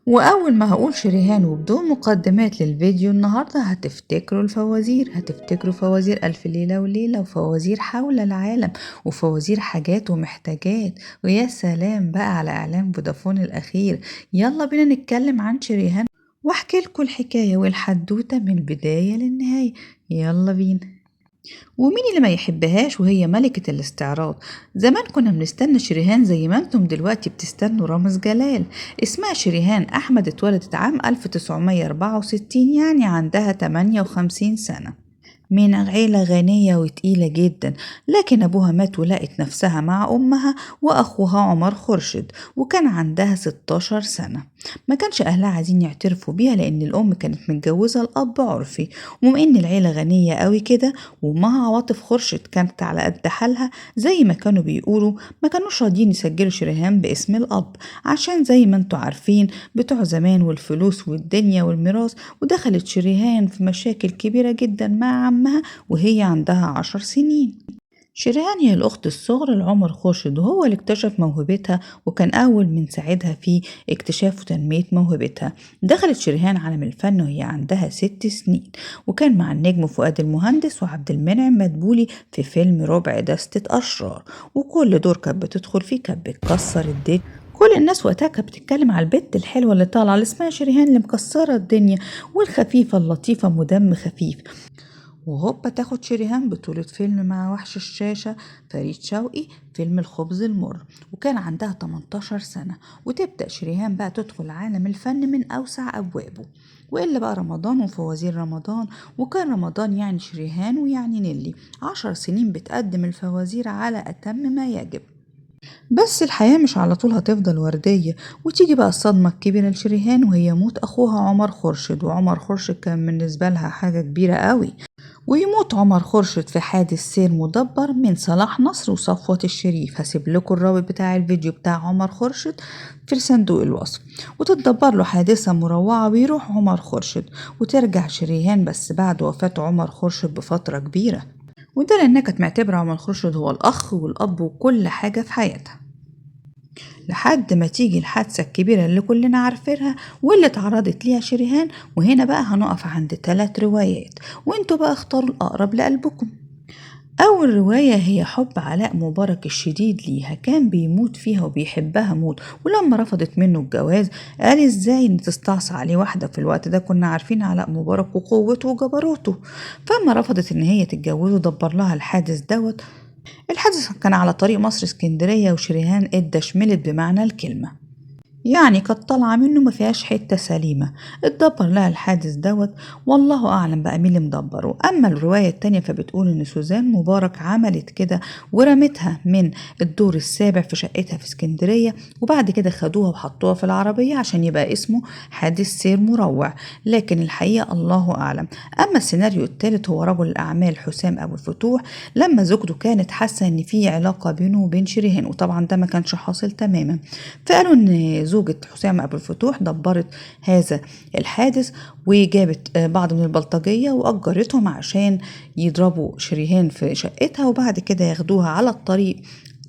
وأول ما هقول شريهان وبدون مقدمات للفيديو النهاردة هتفتكروا الفوازير، هتفتكروا فوازير ألف ليلة وليلة وفوازير حول العالم وفوازير حاجات ومحتاجات. ويا سلام بقى على إعلان فودافون الأخير. يلا بينا نتكلم عن شريهان واحكي لكم الحكاية والحدوتة من البداية للنهاية. يلا بينا. ومين اللي ما يحبهاش وهي ملكة الاستعراض؟ زمان كنا بنستنى شريهان زي ما انتم دلوقتي بتستنوا رامز جلال. اسمها شريهان أحمد، اتولدت عام 1964، يعني عندها 58 سنة، من عيلة غنية وتقيلة جدا. لكن أبوها مات ولقت نفسها مع أمها وأخوها عمر خورشيد، وكان عندها 16 سنة. ما كانش أهلها عايزين يعترفوا بيها لأن الأم كانت متجوزة الأب عرفي، ومن إن العيلة غنية قوي كده وأمها عواطف خورشيد كانت على قد حالها زي ما كانوا بيقولوا، ما كانوش راضيين يسجلوا شريهان باسم الأب، عشان زي ما انتوا عارفين بتوع زمان والفلوس والدنيا والميراث. ودخلت شريهان في مشاكل كبيرة جدا مع عمها وهي عندها 10 سنين. شريهان هي الأخت الصغرى لعمر خورشيد، وهو اللي اكتشف موهبتها وكان أول من ساعدها في اكتشاف وتنمية موهبتها. دخلت شريهان عالم الفن وهي عندها 6 سنين، وكان مع النجم فؤاد المهندس وعبد المنعم مدبولي في فيلم ربع دستة أشرار، وكل دور كانت بتدخل فيه كانت بتكسر الدنيا. كل الناس وقتها كانت بتتكلم على البت الحلوة اللي طالعة اللي اسمها شريهان اللي مكسرة الدنيا، والخفيفة اللطيفة مدم خفيف. وهوبا تاخد شريهان بطولة فيلم مع وحش الشاشة فريد شوقي، فيلم الخبز المر، وكان عندها 18 سنة. وتبدأ شريهان بقى تدخل عالم الفن من أوسع أبوابه، وإلا بقى رمضان وفوازير رمضان. وكان رمضان يعني شريهان ويعني نيلي، 10 سنين بتقدم الفوازير على أتم ما يجب. بس الحياة مش على طول هتفضل وردية، وتيجي بقى الصدمة الكبيرة لشريهان وهي موت أخوها عمر خورشيد. وعمر خورشيد كان بالنسبة لها حاجة كبيرة قوي، ويموت عمر خورشيد في حادث سير مدبر من صلاح نصر وصفوة الشريف. هسيب لكم الرابط بتاع الفيديو بتاع عمر خورشيد في صندوق الوصف. وتتدبر له حادثة مروعة ويروح عمر خورشيد، وترجع شريهان بس بعد وفاة عمر خورشيد بفترة كبيرة. وده لأنها كانت معتبرة عمر خورشيد هو الأخ والأب وكل حاجة في حياتها، لحد ما تيجي الحادثة الكبيرة اللي كلنا عارفينها واللي اتعرضت ليها شريهان. وهنا بقى هنقف عند 3 روايات، وانتوا بقى اختاروا الأقرب لقلبكم. أول رواية هي حب علاء مبارك الشديد ليها، كان بيموت فيها وبيحبها موت، ولما رفضت منه الجواز قال ازاي ان تستعصى عليه واحدة في الوقت ده. كنا عارفين علاء مبارك وقوته وجبروته. فما رفضت ان هي تتجوزه دبر لها الحادث دوت. الحادث كان على طريق مصر اسكندرية، وشريهان ادى شملت بمعنى الكلمة، يعني كانت طالعة منه ما فيهاش حتة سليمة. اتدبر لها الحادث دوت، والله أعلم بقى مين اللي مدبره. أما الرواية التانية فبتقول إن سوزان مبارك عملت كده ورمتها من الدور السابع في شقتها في اسكندرية، وبعد كده خدوها وحطوها في العربية عشان يبقى اسمه حادث سير مروع، لكن الحقيقة الله أعلم. أما السيناريو التالت هو رجل الأعمال حسام أبو الفتوح، لما زوجته كانت حاسة إن في علاقة بينه وبين شريهان، وطبعا ده ما كانش حاصل تماما. فقالوا إن زوجة حسام أبو الفتوح دبرت هذا الحادث، وجابت بعض من البلطجية وأجرتهم عشان يضربوا شريهان في شقتها، وبعد كده ياخدوها على الطريق،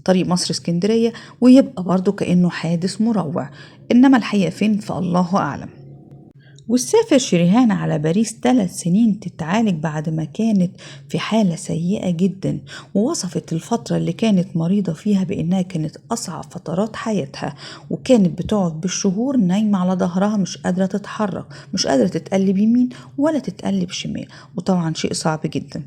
طريق مصر اسكندرية، ويبقى برضو كأنه حادث مروع. إنما الحقيقة فين فالله أعلم. وسافر شريهان على باريس 3 سنين تتعالج بعد ما كانت في حالة سيئة جدا، ووصفت الفترة اللي كانت مريضة فيها بأنها كانت أصعب فترات حياتها، وكانت بتقعد بالشهور نايمة على ظهرها مش قادرة تتحرك، مش قادرة تتقلب يمين ولا تتقلب شمال، وطبعا شيء صعب جدا.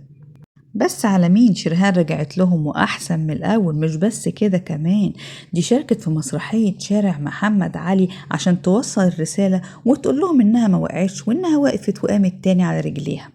بس على مين، شرهان رجعت لهم وأحسن من الأول. مش بس كده كمان، دي شاركت في مسرحية شارع محمد علي عشان توصل الرسالة وتقول لهم إنها ما وقعتش وإنها وقفت وقامت تاني على رجليها.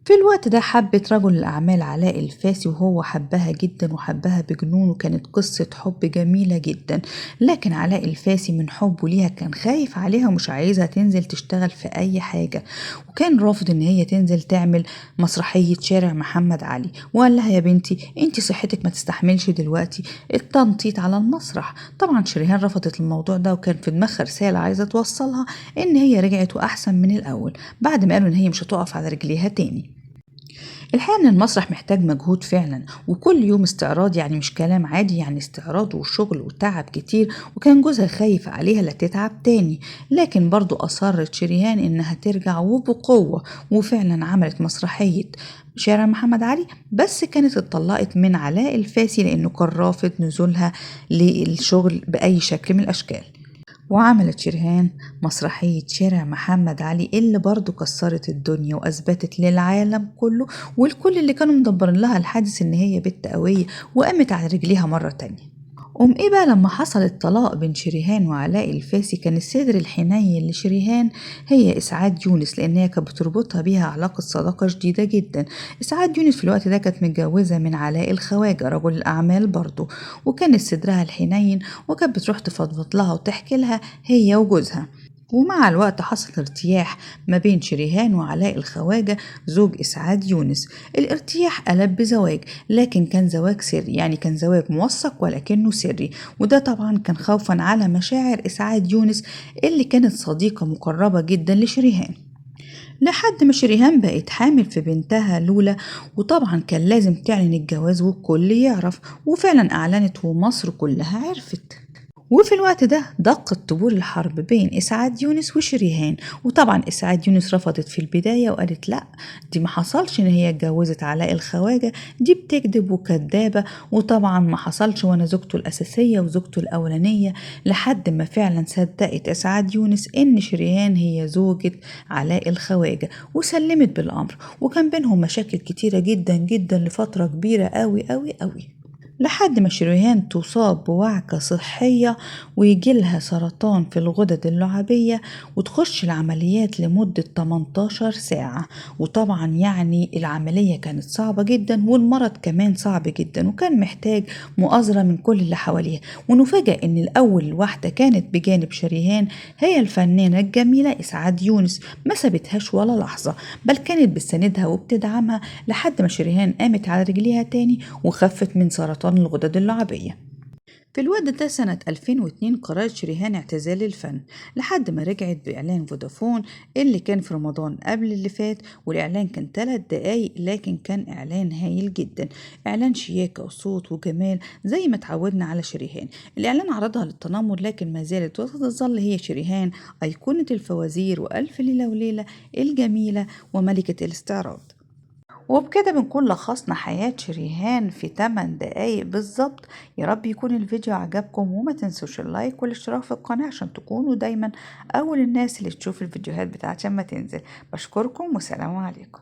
في الوقت ده حبت رجل الأعمال علاء الفاسي، وهو حبها جدا وحبها بجنون، وكانت قصة حب جميلة جدا. لكن علاء الفاسي من حبه ليها كان خايف عليها ومش عايزها تنزل تشتغل في أي حاجة، وكان رافض إن هي تنزل تعمل مسرحية شارع محمد علي، وقال لها يا بنتي انتي صحتك ما تستحملش دلوقتي التنطيط على المسرح. طبعا شريهان رفضت الموضوع ده، وكان في دماغها رسالة عايزة توصلها إن هي رجعت وأحسن من الأول بعد ما قالوا إن هي مش هتقف على رجليها تاني. الحقيقة إن المسرح محتاج مجهود فعلا، وكل يوم استعراض يعني مش كلام عادي، يعني استعراض وشغل وتعب كتير، وكان جوزها خايف عليها لا تتعب تاني. لكن برضو أصرت شريهان إنها ترجع وبقوة، وفعلا عملت مسرحية شارع محمد علي، بس كانت اتطلقت من علاء الفاسي لأنه كان رافض نزولها للشغل بأي شكل من الأشكال. وعملت شريهان مسرحية شارع محمد علي اللي برضو كسرت الدنيا وأثبتت للعالم كله والكل اللي كانوا مدبرين لها الحادث إن هي بنت قوية وقامت على رجليها مرة تانية. إيه بقى لما حصل الطلاق بين شريهان وعلاء الفاسي، كان الصدر الحنين لشريهان هي إسعاد يونس، لأن هي كانت بتربطها بيها علاقة صداقة شديدة جدا. إسعاد يونس في الوقت ده كانت متجوزة من علاء الخواجة رجل الأعمال برضه، وكانت صدرها الحنين وكانت بتروح تفضفض لها وتحكي لها هي وجوزها. ومع الوقت حصل ارتياح ما بين شريهان وعلاء الخواجة زوج إسعاد يونس. الارتياح قلب بزواج، لكن كان زواج سري، يعني كان زواج موثق ولكنه سري، وده طبعا كان خوفا على مشاعر إسعاد يونس اللي كانت صديقة مقربة جدا لشريهان. لحد ما شريهان بقت حامل في بنتها لولا، وطبعا كان لازم تعلن الجواز والكل يعرف، وفعلا أعلنت ومصر كلها عرفت. وفي الوقت ده دقت طبول الحرب بين إسعاد يونس وشريهان، وطبعا إسعاد يونس رفضت في البداية وقالت لا، دي ما حصلش إن هي اتجوزت علاء الخواجة، دي بتكذب وكدابة، وطبعا ما حصلش وأنا زوجته الأساسية وزوجته الأولانية. لحد ما فعلا صدقت إسعاد يونس إن شريهان هي زوجة علاء الخواجة وسلمت بالأمر، وكان بينهم مشاكل كتيرة جدا جدا لفترة كبيرة قوي قوي قوي، لحد ما شريهان تصاب بوعكة صحية ويجيلها سرطان في الغدد اللعابية وتخش العمليات لمدة 18 ساعة. وطبعا يعني العملية كانت صعبة جدا والمرض كمان صعب جدا، وكان محتاج مؤازرة من كل اللي حواليها. ونفاجأ ان الأول واحدة كانت بجانب شريهان هي الفنانة الجميلة إسعاد يونس، ما سابتهاش ولا لحظة، بل كانت بتساندها وبتدعمها لحد ما شريهان قامت على رجليها تاني وخفت من سرطان الغدد اللعابية. في الوقت ده سنة 2002 قررت شريهان اعتزال الفن، لحد ما رجعت بإعلان فودافون اللي كان في رمضان قبل اللي فات، والإعلان كان 3 دقايق لكن كان إعلان هايل جدا، إعلان شياكة وصوت وجمال زي ما تعودنا على شريهان. الإعلان عرضها للتنمر، لكن ما زالت وتظل هي شريهان أيقونة الفوازير وألف ليلة وليلة الجميلة وملكة الاستعراض. وبكده بنكون لخصنا حياة شريهان في 8 دقايق بالظبط. يا رب يكون الفيديو عجبكم، وما تنسوش اللايك والاشتراك في القناة عشان تكونوا دايما أول الناس اللي تشوف الفيديوهات بتاعتي لما تنزل. بشكركم وسلام عليكم.